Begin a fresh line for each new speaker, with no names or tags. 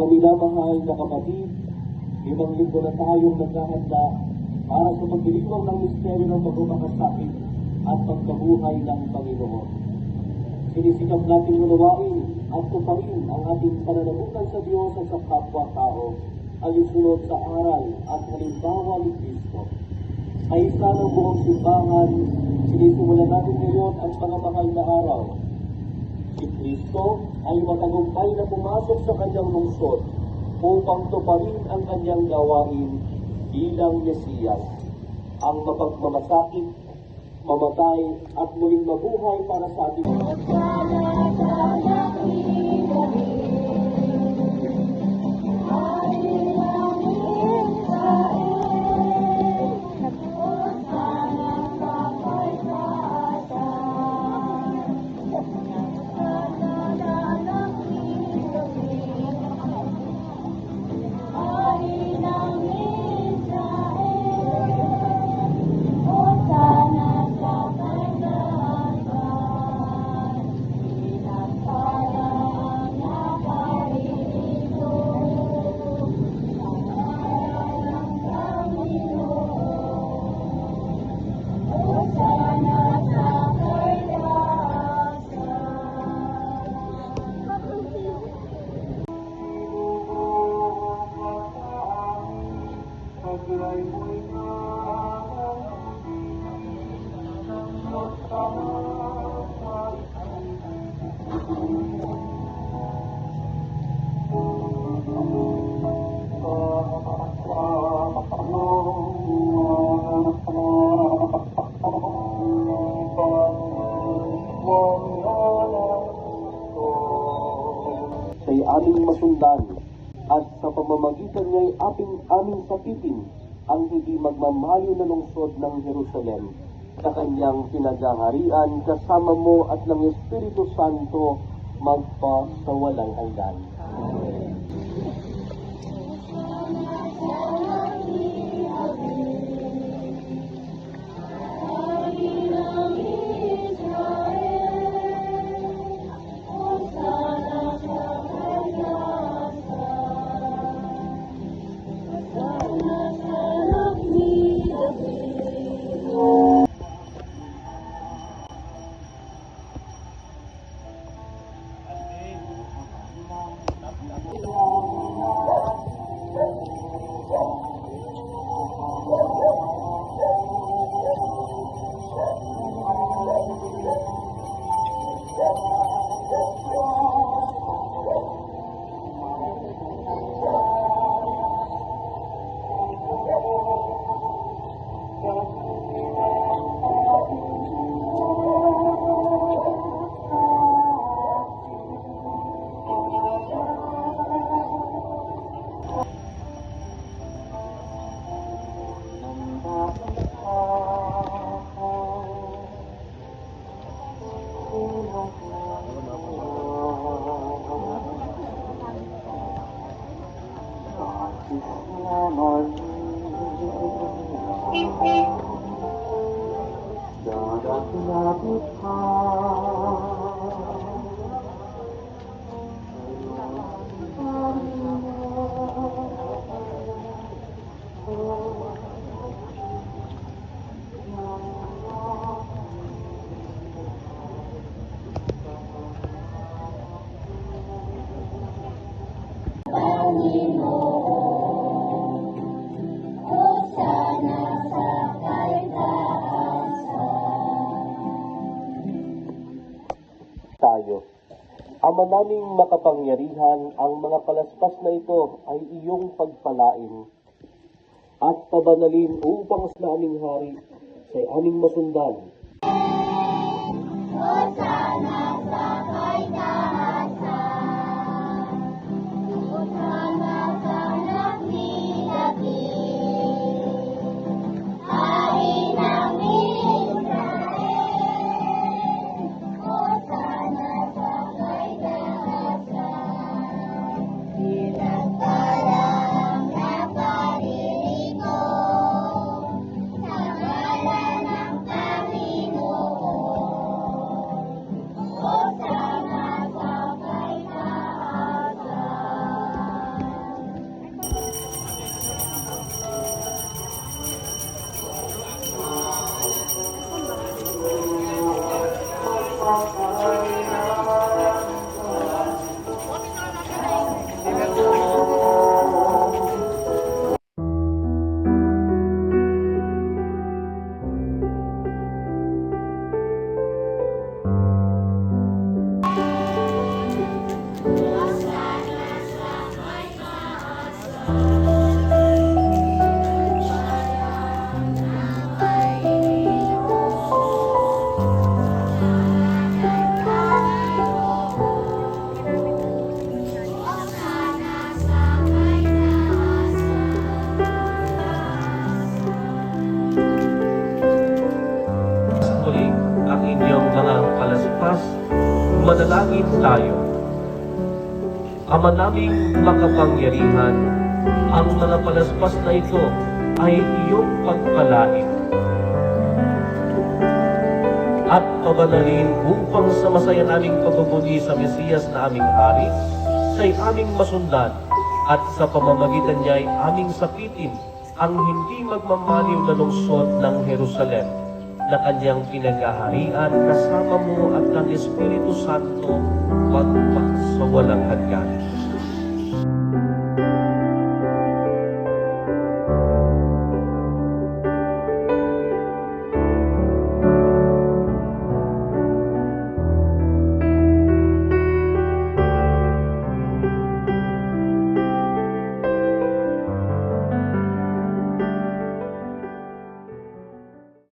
Mga minamahal na kapatid, 5 linggo na tayong naghahanda para sa pagdiriwang ng misteryo ng pagmamahasakit at pagkabuhay ng Panginoon. Sinisikap natin unawain at tuparin ang ating pananagutan sa Diyos at sa kapwa-tao, alinsunod sa aral at halimbawa ni Kristo. Kaisa ng buong simbahan, sinisimulan natin ngayon ang pangamahal na araw. Si Kristo ay matagumpay na pumasok sa kanyang lungsod upang tuparin ang kanyang gawain bilang Mesiyas, ang mapagmamasakit, mamatay at muling mabuhay para sa ating aming masundan at sa pamamagitan niya'y aming sapitin ang hindi magmamayo na lungsod ng Jerusalem sa kanyang pinagaharian kasama mo at ng Espiritu Santo magpa sa walang hanggan. Tayo. Ama naming makapangyarihan, ang mga palaspas na ito ay iyong pagpalain at pabanalin upang sa aming hari sa aming masundan.
Hosana sa kaitaasan. Hosana sa anak ni David. Hari ng Israel. Hosana sa kaitaasan. Pinagpala ang naparirinig ko sa ngalan ng Panginoon.
Ama naming makapangyarihan, ang mga palaspas na ito ay iyong pagpalain at pabanalin upang sa masaya naming pagbubuni sa Mesiyas na aming hari, siya'y aming masundan at sa pamamagitan niya'y aming sapitin ang hindi magmamaliw na lungsod ng Jerusalem na kanyang pinag-aharian kasama mo at ng Espiritu Santo magpa sa walang hanggan.